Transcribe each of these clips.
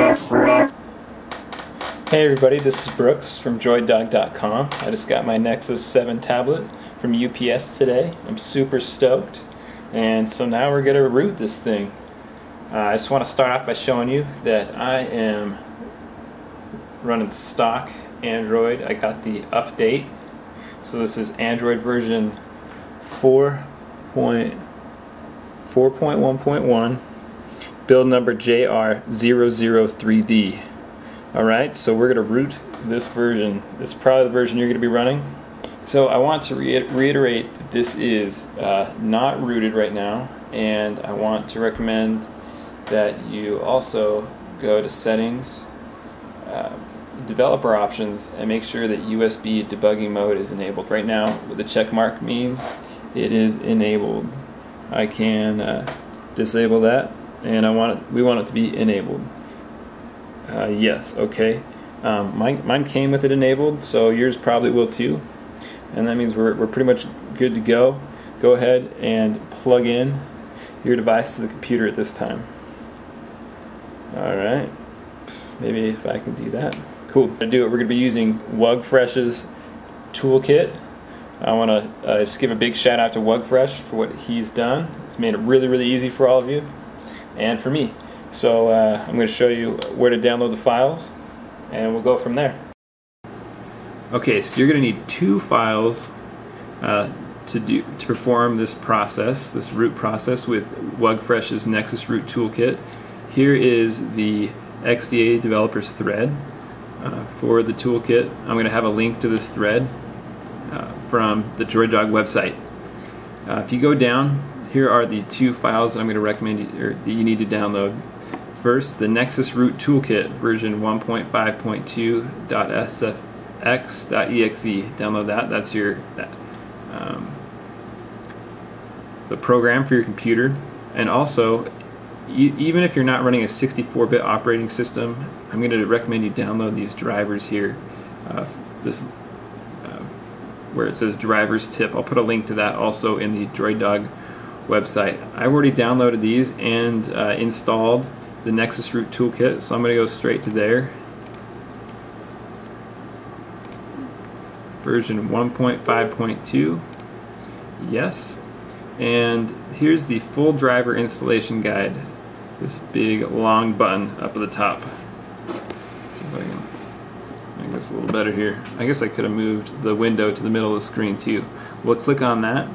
Hey everybody, this is Brooks from droiddog.com. I just got my Nexus 7 tablet from UPS today. I'm super stoked. And so now we're going to root this thing. I just want to start off by showing you that I am running stock Android. I got the update. So this is Android version 4.1.1, build number JR003D. Alright, so we're going to root this version. This is probably the version you're going to be running. So I want to reiterate that this is not rooted right now, and I want to recommend that you also go to settings, developer options, and make sure that USB debugging mode is enabled. Right now, what the check mark means, it is enabled. I can disable that, and we want it to be enabled. Yes, okay. Mine came with it enabled, so yours probably will too. And that means we're pretty much good to go. Go ahead and plug in your device to the computer at this time. Alright, maybe if I can do that. Cool. To do it, we're going to be using WugFresh's toolkit. I want to just give a big shout out to WugFresh for what he's done. It's made it really, really easy for all of you and for me. So I'm going to show you where to download the files, and we'll go from there. Okay, so you're going to need two files to perform this process, this root process with WugFresh's Nexus root toolkit. Here is the XDA developers thread for the toolkit. I'm going to have a link to this thread from the DroidDog website. If you go down, here are the two files that I'm going to recommend that you need to download. First, the Nexus root toolkit version 1.5.2.sfx.exe. Download that. That's your the program for your computer. And also, even if you're not running a 64-bit operating system, I'm going to recommend you download these drivers here. Where it says drivers tip. I'll put a link to that also in the DroidDog website. I've already downloaded these and installed the Nexus root toolkit, so I'm going to go straight to there. Version 1.5.2. Yes. And here's the full driver installation guide. This big long button up at the top. Let's see if I can make this a little better here. I guess I could have moved the window to the middle of the screen too. We'll click on that.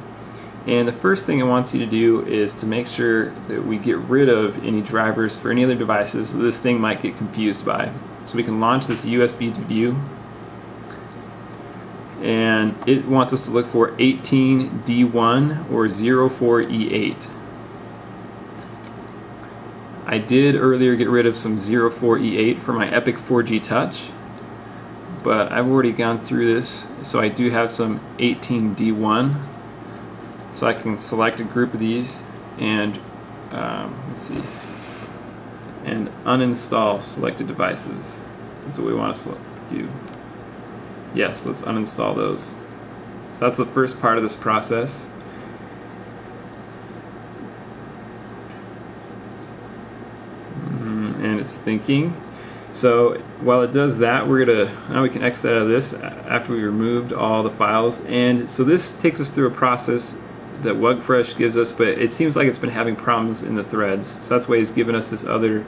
And the first thing it wants you to do is to make sure that we get rid of any drivers for any other devices that this thing might get confused by. So we can launch this USB to view, and it wants us to look for 18D1 or 04E8. I did earlier get rid of some 04E8 for my Epic 4G Touch, but I've already gone through this, so I do have some 18D1. So I can select a group of these and let's see, and uninstall selected devices. That's what we want to do. Yes, let's uninstall those. So that's the first part of this process. And it's thinking. So while it does that, now we can exit out of this after we removed all the files. And so this takes us through a process that WugFresh gives us, but it seems like it's been having problems in the threads. So that's why he's given us this other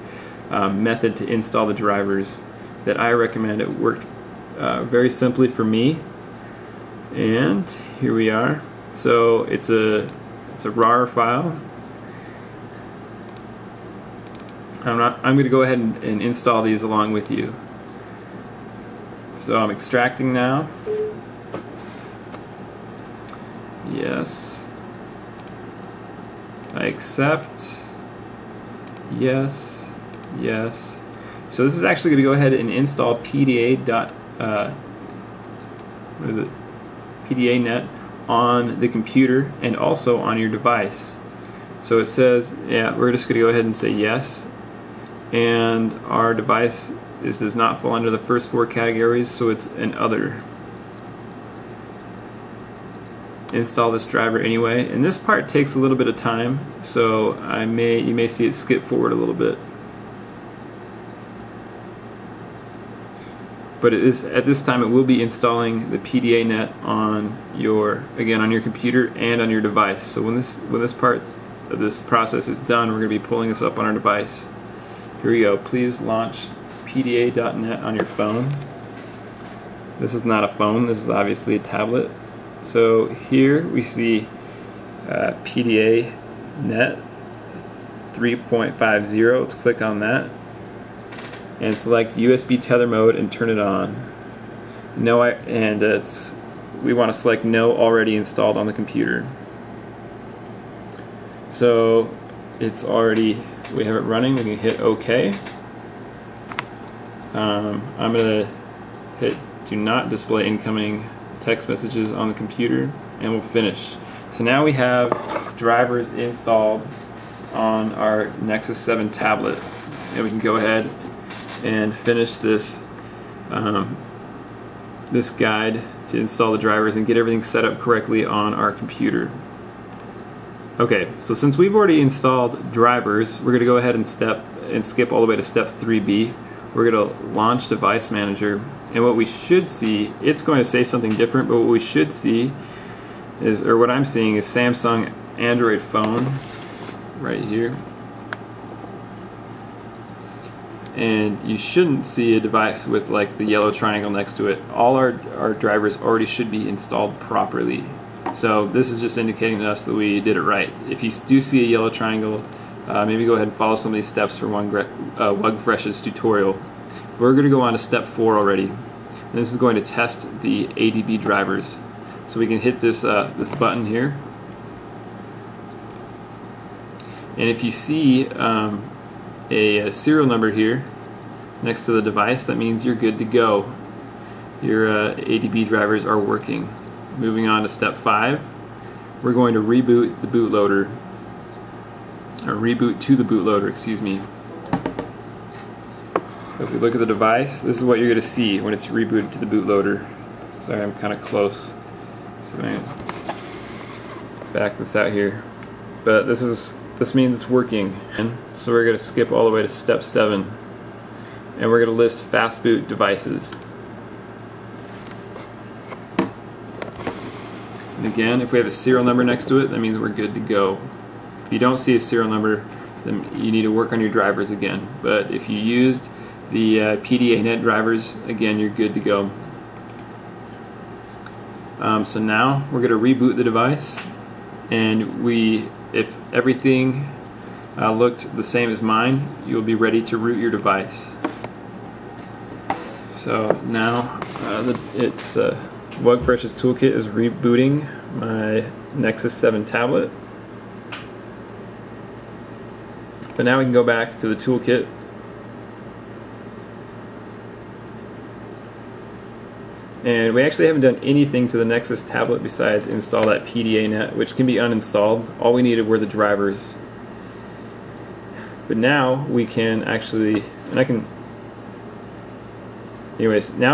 method to install the drivers that I recommend. It worked very simply for me, and here we are. So it's a RAR file. I'm going to go ahead and install these along with you. So I'm extracting now. Yes. I accept. Yes. Yes. So this is actually going to go ahead and install PDA.net on the computer and also on your device. So it says, yeah, we're just going to go ahead and say yes. And our device does not fall under the first four categories, so it's an other. Install this driver anyway, and this part takes a little bit of time, so you may see it skip forward a little bit. but it is, at this time it will be installing the PDA net on your, again, on your computer and on your device. So when this part of this process is done, we're going to be pulling this up on our device. Here we go. Please launch PDA.net on your phone. This is not a phone, this is obviously a tablet. So here we see PDA net 3.50. Let's click on that and select USB tether mode and turn it on. We want to select no already installed on the computer. So it's already, we have it running. We can hit OK. I'm going to hit do not display incoming text messages on the computer, and we'll finish. So now we have drivers installed on our Nexus 7 tablet, and we can go ahead and finish this this guide to install the drivers and get everything set up correctly on our computer. Okay, so since we've already installed drivers, we're going to go ahead and skip all the way to step 3B. We're going to launch Device Manager, and what we should see, it's going to say something different, but what we should see is, or what I'm seeing is Samsung Android phone right here. And you shouldn't see a device with like the yellow triangle next to it. All our drivers already should be installed properly. So this is just indicating to us that we did it right. If you do see a yellow triangle, maybe go ahead and follow some of these steps from WugFresh's tutorial. We're going to go on to step 4 already. And this is going to test the ADB drivers. So we can hit this this button here. And if you see a serial number here next to the device, that means you're good to go. Your ADB drivers are working. Moving on to step 5, we're going to reboot the bootloader, or reboot to the bootloader, excuse me. So if we look at the device, this is what you're going to see when it's rebooted to the bootloader. Sorry, I'm kind of close, so I'm going to back this out here. But this means it's working. And so we're going to skip all the way to step 7, and we're going to list fast boot devices. And again, if we have a serial number next to it, that means we're good to go. If you don't see a serial number, then you need to work on your drivers again. But if you used the PDA net drivers, again, you're good to go. So now we're going to reboot the device, and if everything looked the same as mine, you'll be ready to root your device. So now WugFresh's toolkit is rebooting my Nexus 7 tablet. But now we can go back to the toolkit and we actually haven't done anything to the Nexus tablet besides install that PDA net, which can be uninstalled. All we needed were the drivers. But now we can actually, now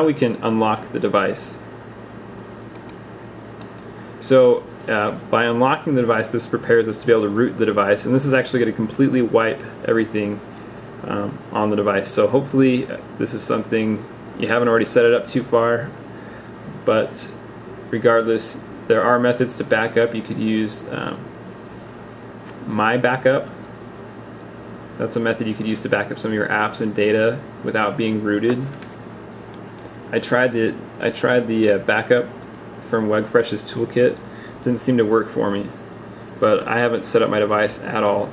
we can unlock the device. So by unlocking the device, this prepares us to be able to root the device, and this is actually going to completely wipe everything on the device. So hopefully this is something, you haven't already set it up too far, but regardless, there are methods to back up. You could use My Backup. That's a method you could use to back up some of your apps and data without being rooted. I tried the backup from WugFresh's toolkit. Didn't seem to work for me, but I haven't set up my device at all,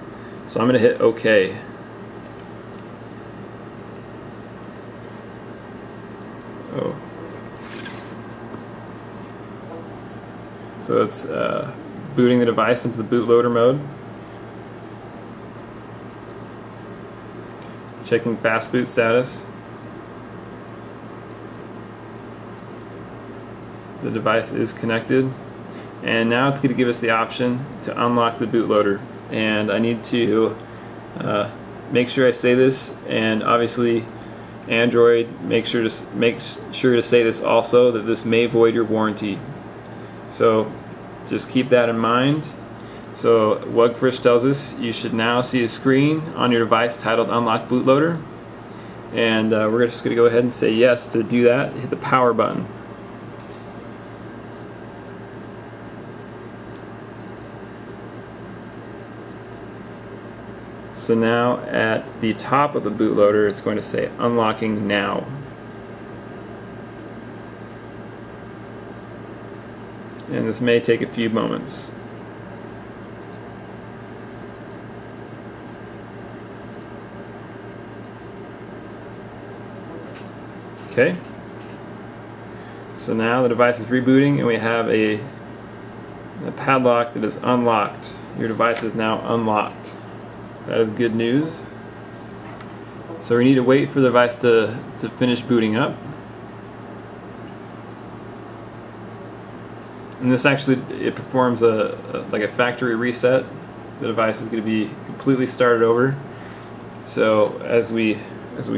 so I'm going to hit OK. Oh, so it's booting the device into the bootloader mode. Checking fast boot status. The device is connected, and now it's going to give us the option to unlock the bootloader. And I need to make sure I say this, and obviously Android, make sure to say this also, that this may void your warranty. So just keep that in mind. So WugFresh tells us you should now see a screen on your device titled Unlock Bootloader, And we're just going to go ahead and say yes to do that. Hit the power button. So now at the top of the bootloader, it's going to say unlocking now. And this may take a few moments. Okay. So now the device is rebooting and we have a padlock that is unlocked. Your device is now unlocked. That is good news. So we need to wait for the device to finish booting up. And this actually, it performs like a factory reset. The device is going to be completely started over. So as we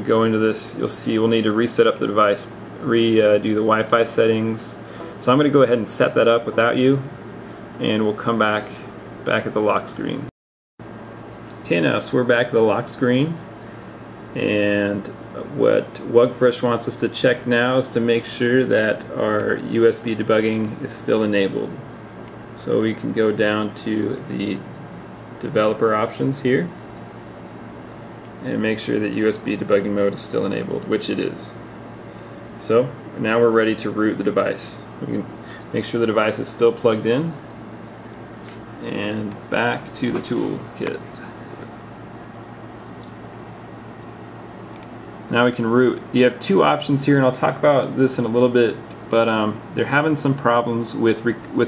go into this, you'll see we'll need to reset up the device, do the Wi-Fi settings. So I'm going to go ahead and set that up without you, and we'll come back at the lock screen. Okay, now so we're back at the lock screen, and what WugFresh wants us to check now is to make sure that our USB debugging is still enabled. So we can go down to the developer options here and make sure that USB debugging mode is still enabled, which it is. So now we're ready to root the device. We can make sure the device is still plugged in, and back to the toolkit. Now we can root. You have two options here, and I'll talk about this in a little bit, but they're having some problems with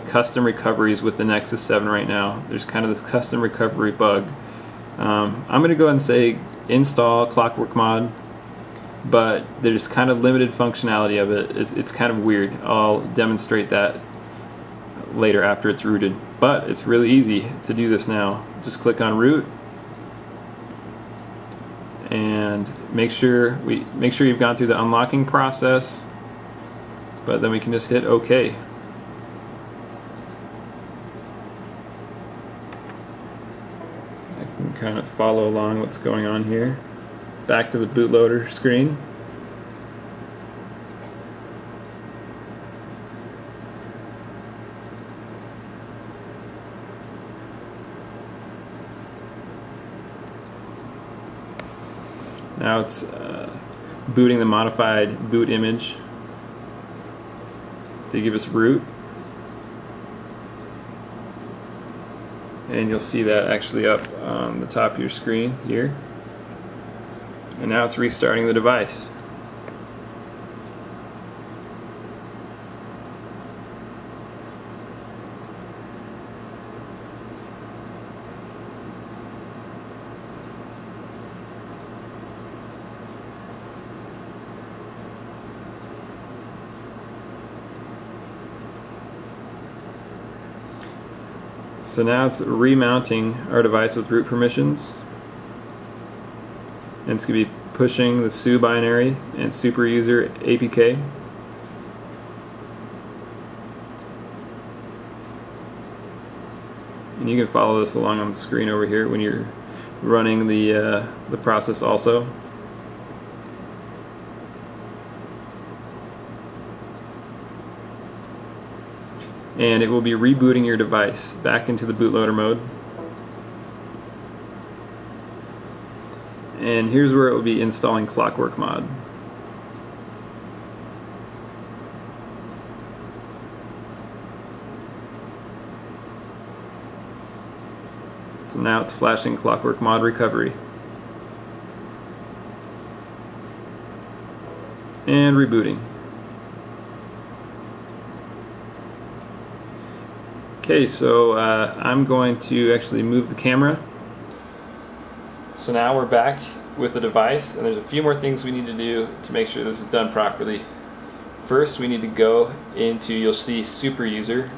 custom recoveries with the Nexus 7 right now. There's kind of this custom recovery bug. I'm going to go ahead and say install Clockwork Mod, but there's kind of limited functionality of it. It's kind of weird. I'll demonstrate that later after it's rooted, but it's really easy to do this now. Just click on root and make sure you've gone through the unlocking process, but then we can just hit OK. I can kind of follow along what's going on here. Back to the bootloader screen. Now it's booting the modified boot image to give us root. And you'll see that actually up on the top of your screen here. And now it's restarting the device. So now it's remounting our device with root permissions, and it's going to be pushing the SU binary and super user APK. And you can follow this along on the screen over here when you're running the process also. And it will be rebooting your device back into the bootloader mode. And here's where it will be installing Clockwork Mod. So now it's flashing Clockwork Mod recovery. And rebooting. Okay, so I'm going to actually move the camera. So now we're back with the device, and there's a few more things we need to do to make sure this is done properly. First, we need to go into, you'll see super user,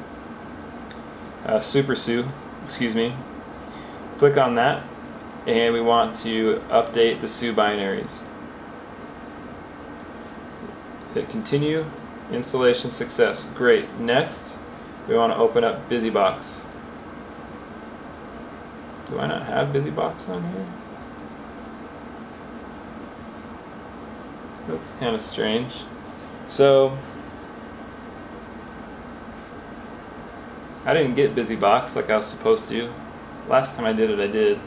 super SU, excuse me. Click on that, and we want to update the SU binaries. Hit continue, installation success, great. Next, we want to open up BusyBox. Do I not have BusyBox on here? That's kind of strange. So I didn't get BusyBox like I was supposed to. Last time I did it, I did.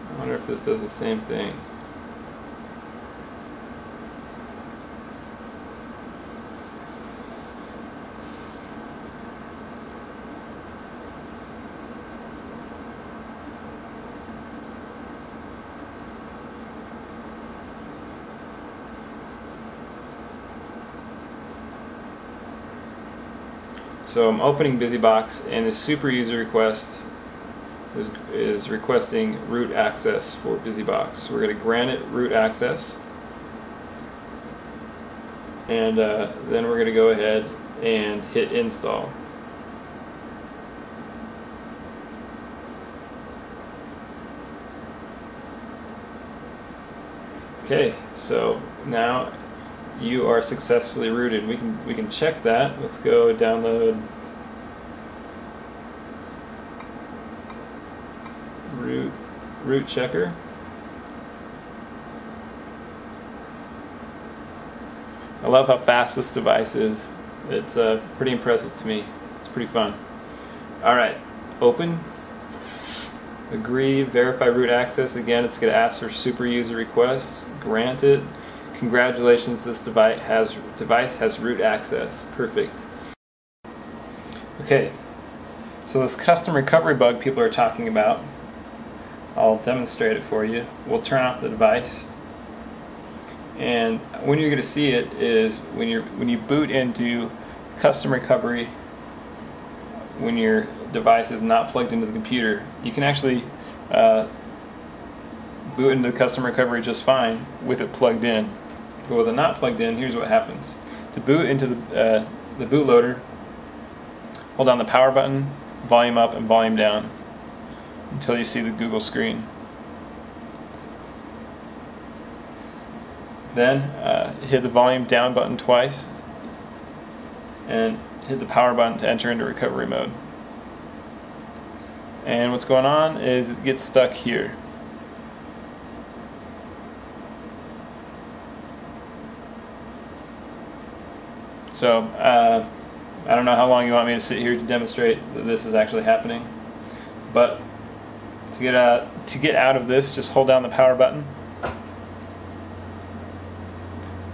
I wonder if this does the same thing. So I'm opening BusyBox, and the super user request is requesting root access for BusyBox. So we're going to grant it root access, and then we're going to go ahead and hit install. Okay, so now you are successfully rooted. We can check that. Let's go download root checker. I love how fast this device is. It's pretty impressive to me. It's pretty fun. All right, open, agree, verify root access. Again, it's going to ask for super user requests. Grant it. Congratulations, this device has root access. Perfect. Okay, so this custom recovery bug people are talking about, I'll demonstrate it for you. We'll turn off the device, and when you're going to see it is when you boot into custom recovery, when your device is not plugged into the computer. You can actually boot into custom recovery just fine with it plugged in. But with it not plugged in, here's what happens. To boot into the bootloader, hold down the power button, volume up and volume down until you see the Google screen. Then hit the volume down button twice and hit the power button to enter into recovery mode. And what's going on is it gets stuck here. So I don't know how long you want me to sit here to demonstrate that this is actually happening, but to get out of this, just hold down the power button,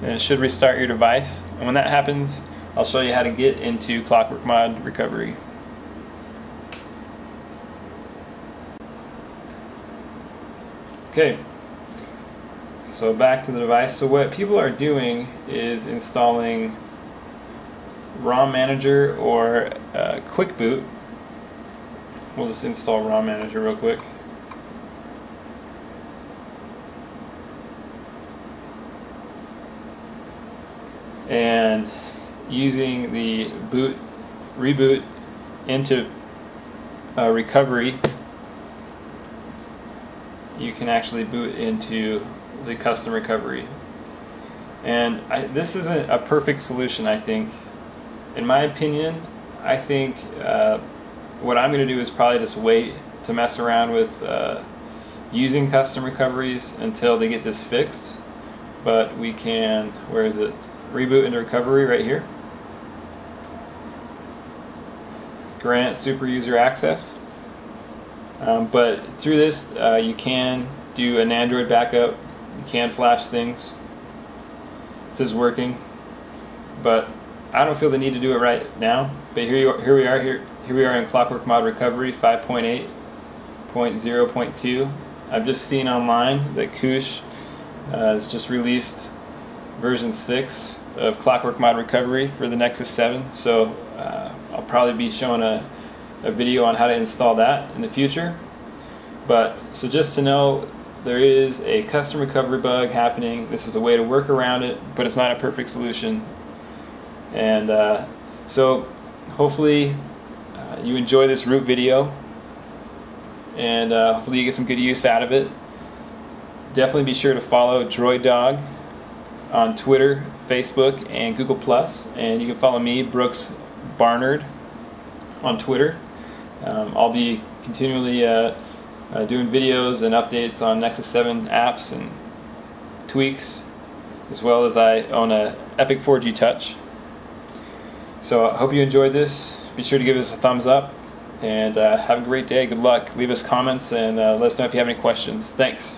and it should restart your device. And when that happens, I'll show you how to get into Clockwork Mod recovery. Okay, so back to the device. So what people are doing is installing ROM Manager or Quick Boot. We'll just install ROM Manager real quick. And using the reboot into recovery, you can actually boot into the custom recovery. And this isn't a perfect solution, I think. In my opinion, I think what I'm going to do is probably just wait to mess around with using custom recoveries until they get this fixed. But we can, where is it? Reboot into recovery right here. Grant super user access. But through this, you can do an Android backup. You can flash things. This is working, but I don't feel the need to do it right now. But here we are in Clockwork Mod Recovery 5.8.0.2. I've just seen online that Kush has just released version 6 of Clockwork Mod Recovery for the Nexus 7. So I'll probably be showing a video on how to install that in the future. But so just to know, there is a custom recovery bug happening. This is a way to work around it, but it's not a perfect solution. And so hopefully you enjoy this root video, and hopefully you get some good use out of it. Definitely be sure to follow Droid Dog on Twitter, Facebook, and Google+. And you can follow me, Brooks Barnard, on Twitter. I'll be continually doing videos and updates on Nexus 7 apps tweaks, as well as I own a Epic 4G Touch. So I hope you enjoyed this. Be sure to give us a thumbs up, and have a great day. Good luck. Leave us comments and let us know if you have any questions. Thanks.